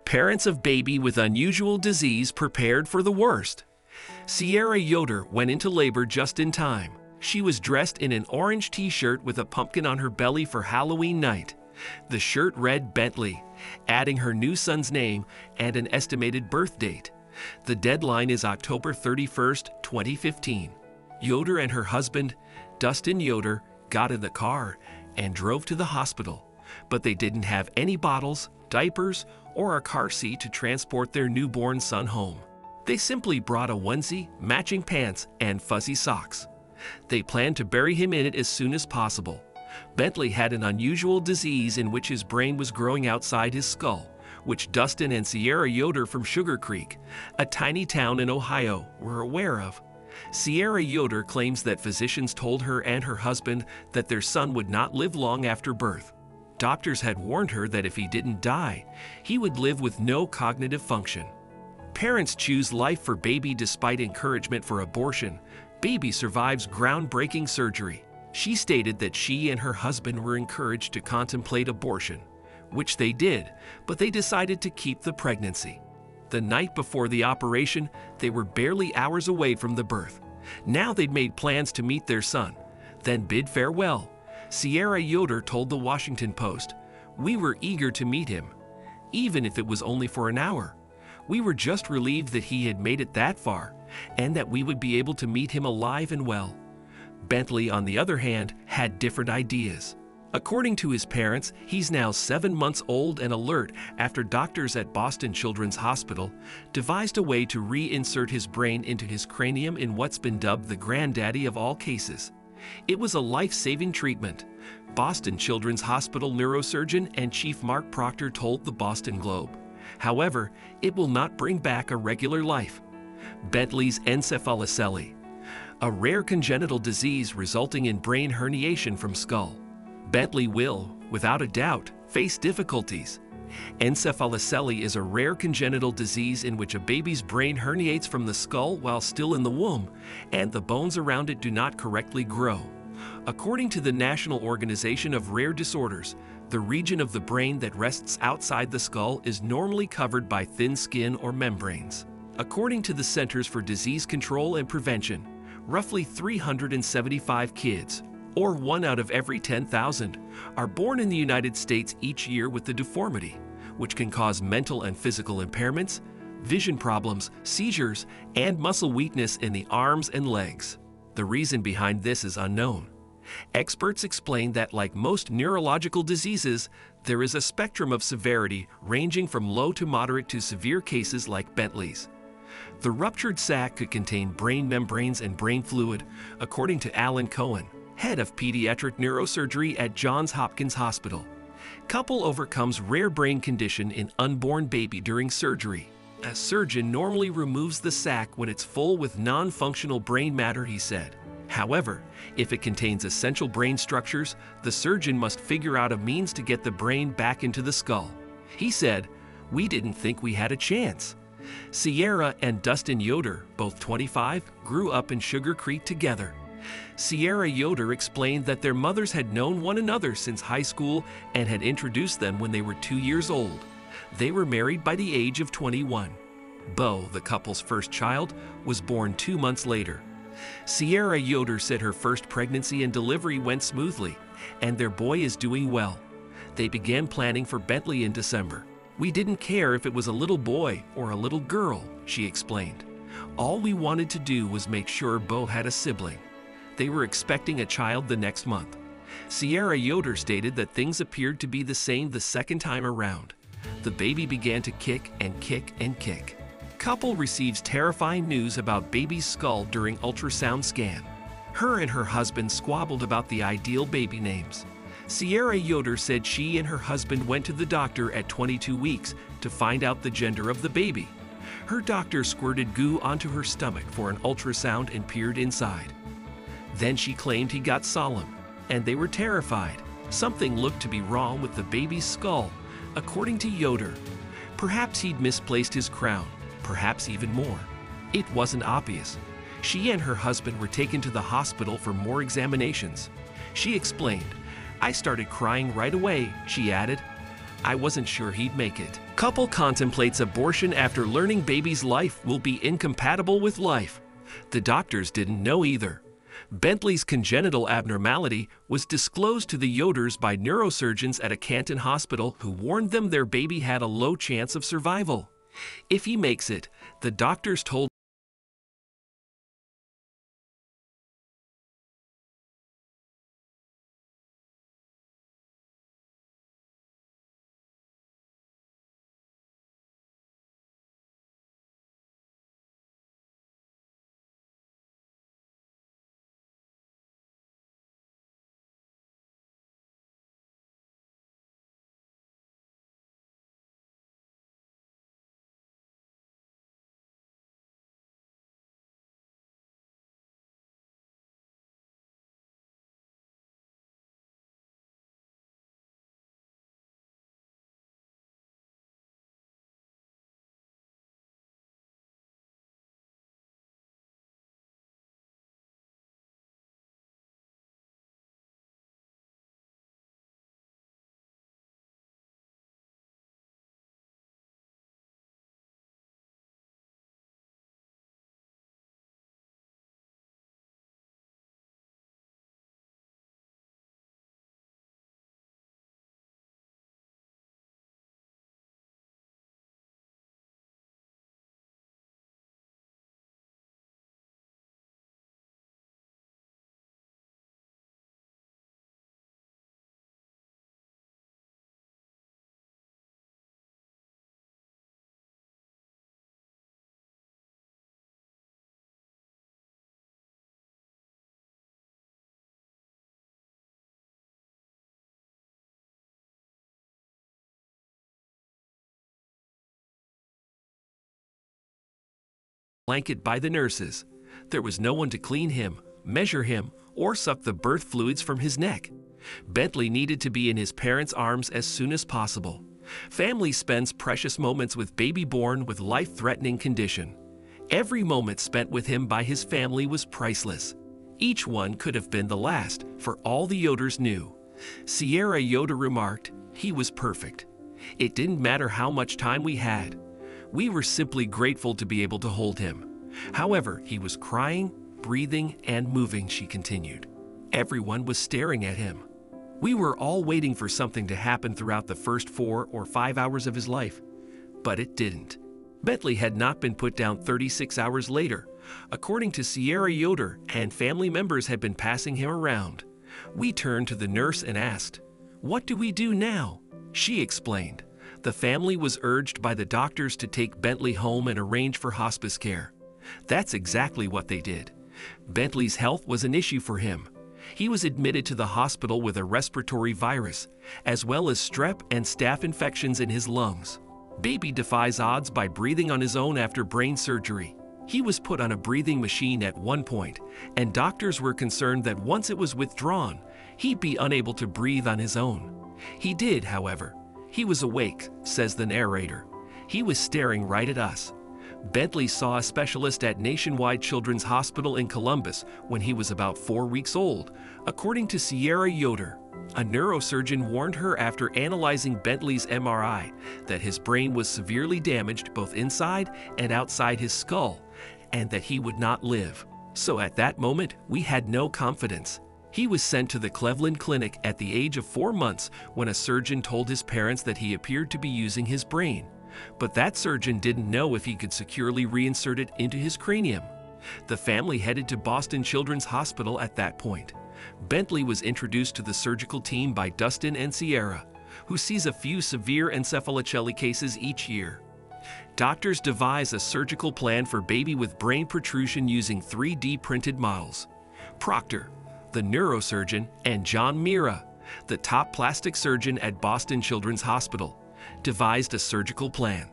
Parents of baby with unusual disease prepared for the worst. Sierra Yoder went into labor just in time. She was dressed in an orange t-shirt with a pumpkin on her belly for Halloween night. The shirt read Bentley, adding her new son's name and an estimated birth date. The deadline is October 31st, 2015. Yoder and her husband, Dustin Yoder, got in the car and drove to the hospital, but they didn't have any bottles, diapers, or a car seat to transport their newborn son home. They simply brought a onesie, matching pants, and fuzzy socks. They planned to bury him in it as soon as possible. Bentley had an unusual disease in which his brain was growing outside his skull, which Dustin and Sierra Yoder from Sugar Creek, a tiny town in Ohio, were aware of. Sierra Yoder claims that physicians told her and her husband that their son would not live long after birth. Doctors had warned her that if he didn't die, he would live with no cognitive function. Parents choose life for baby despite encouragement for abortion. Baby survives groundbreaking surgery. She stated that she and her husband were encouraged to contemplate abortion, which they did, but they decided to keep the pregnancy. The night before the operation, they were barely hours away from the birth. Now they'd made plans to meet their son, then bid farewell. Sierra Yoder told the Washington Post, "We were eager to meet him, even if it was only for an hour. We were just relieved that he had made it that far, and that we would be able to meet him alive and well." Bentley, on the other hand, had different ideas. According to his parents, he's now 7 months old and alert after doctors at Boston Children's Hospital devised a way to reinsert his brain into his cranium in what's been dubbed the granddaddy of all cases. It was a life-saving treatment. Boston Children's Hospital neurosurgeon and Chief Mark Proctor told the Boston Globe. However, it will not bring back a regular life. Bentleys encephalicelli, a rare congenital disease resulting in brain herniation from skull. Bentley will, without a doubt, face difficulties. Encephalicelli is a rare congenital disease in which a baby's brain herniates from the skull while still in the womb, and the bones around it do not correctly grow. According to the National Organization of Rare Disorders, the region of the brain that rests outside the skull is normally covered by thin skin or membranes. According to the Centers for Disease Control and Prevention, roughly 375 kids, or 1 out of every 10,000, are born in the United States each year with the deformity, which can cause mental and physical impairments, vision problems, seizures, and muscle weakness in the arms and legs. The reason behind this is unknown. Experts explain that, like most neurological diseases, there is a spectrum of severity ranging from low to moderate to severe cases like Bentleys. The ruptured sac could contain brain membranes and brain fluid, according to Alan Cohen, head of pediatric neurosurgery at Johns Hopkins Hospital. Couple overcomes rare brain condition in unborn baby during surgery. A surgeon normally removes the sac when it's full with non-functional brain matter, he said. However, if it contains essential brain structures, the surgeon must figure out a means to get the brain back into the skull. He said, "We didn't think we had a chance." Sierra and Dustin Yoder, both 25, grew up in Sugar Creek together. Sierra Yoder explained that their mothers had known one another since high school and had introduced them when they were 2 years old. They were married by the age of 21. Bo, the couple's first child, was born 2 months later. Sierra Yoder said her first pregnancy and delivery went smoothly, and their boy is doing well. They began planning for Bentley in December. "We didn't care if it was a little boy or a little girl," she explained. "All we wanted to do was make sure Bo had a sibling." They were expecting a child the next month. Sierra Yoder stated that things appeared to be the same the second time around. The baby began to kick and kick and kick. Couple receives terrifying news about baby's skull during ultrasound scan. Her and her husband squabbled about the ideal baby names. Sierra Yoder said she and her husband went to the doctor at 22 weeks to find out the gender of the baby. Her doctor squirted goo onto her stomach for an ultrasound and peered inside. Then she claimed he got solemn, and they were terrified. Something looked to be wrong with the baby's skull, according to Yoder. Perhaps he'd misplaced his crown, perhaps even more. It wasn't obvious. She and her husband were taken to the hospital for more examinations. She explained, "I started crying right away," she added. "I wasn't sure he'd make it." Couple contemplates abortion after learning baby's life will be incompatible with life. The doctors didn't know either. Bentleys' congenital abnormality was disclosed to the Yoders by neurosurgeons at a Canton hospital who warned them their baby had a low chance of survival. If he makes it, the doctors told blanket by the nurses. There was no one to clean him, measure him, or suck the birth fluids from his neck. Bentley needed to be in his parents' arms as soon as possible. Family spends precious moments with baby born with life-threatening condition. Every moment spent with him by his family was priceless. Each one could have been the last, for all the Yoders knew. Sierra Yoder remarked, "He was perfect. It didn't matter how much time we had. We were simply grateful to be able to hold him. However, he was crying, breathing, and moving," she continued. Everyone was staring at him. "We were all waiting for something to happen throughout the first 4 or 5 hours of his life, but it didn't." Bentley had not been put down 36 hours later. According to Sierra Yoder, and family members had been passing him around. We turned to the nurse and asked, "What do we do now?" She explained. The family was urged by the doctors to take Bentley home and arrange for hospice care. That's exactly what they did. Bentley's health was an issue for him. He was admitted to the hospital with a respiratory virus, as well as strep and staph infections in his lungs. Baby defies odds by breathing on his own after brain surgery. He was put on a breathing machine at one point, and doctors were concerned that once it was withdrawn, he'd be unable to breathe on his own. He did, however. He was awake, says the narrator. He was staring right at us. Bentley saw a specialist at Nationwide Children's Hospital in Columbus when he was about 4 weeks old, according to Sierra Yoder. A neurosurgeon warned her after analyzing Bentley's MRI that his brain was severely damaged both inside and outside his skull, and that he would not live. So at that moment, we had no confidence. He was sent to the Cleveland Clinic at the age of 4 months when a surgeon told his parents that he appeared to be using his brain. But that surgeon didn't know if he could securely reinsert it into his cranium. The family headed to Boston Children's Hospital at that point. Bentley was introduced to the surgical team by Dustin and Sierra, who sees a few severe encephalicelli cases each year. Doctors devise a surgical plan for baby with brain protrusion using 3D printed models. Proctor, the neurosurgeon, and John Mira, the top plastic surgeon at Boston Children's Hospital, devised a surgical plan.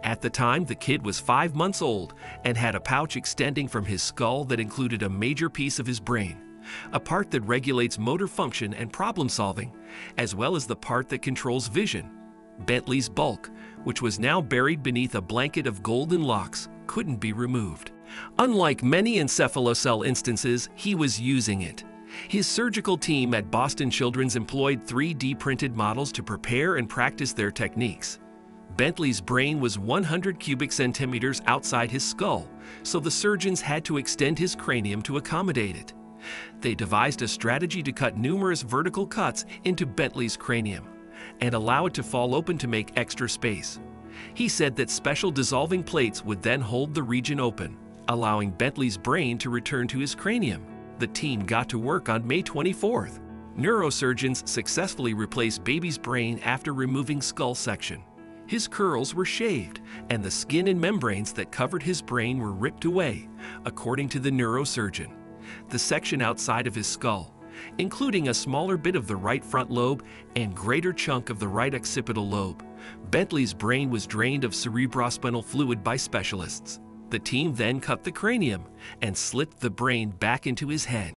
At the time, the kid was 5 months old and had a pouch extending from his skull that included a major piece of his brain, a part that regulates motor function and problem solving, as well as the part that controls vision. Bentley's bulk, which was now buried beneath a blanket of golden locks, couldn't be removed. Unlike many encephalocele instances, he was using it. His surgical team at Boston Children's employed 3D printed models to prepare and practice their techniques. Bentleys' brain was 100 cubic centimeters outside his skull, so the surgeons had to extend his cranium to accommodate it. They devised a strategy to cut numerous vertical cuts into Bentleys' cranium and allow it to fall open to make extra space. He said that special dissolving plates would then hold the region open, allowing Bentleys' brain to return to his cranium. The team got to work on May 24th. Neurosurgeons successfully replaced baby's brain after removing skull section. His curls were shaved, and the skin and membranes that covered his brain were ripped away, according to the neurosurgeon. The section outside of his skull, including a smaller bit of the right front lobe and greater chunk of the right occipital lobe. Bentleys' brain was drained of cerebrospinal fluid by specialists. The team then cut the cranium and slipped the brain back into his head.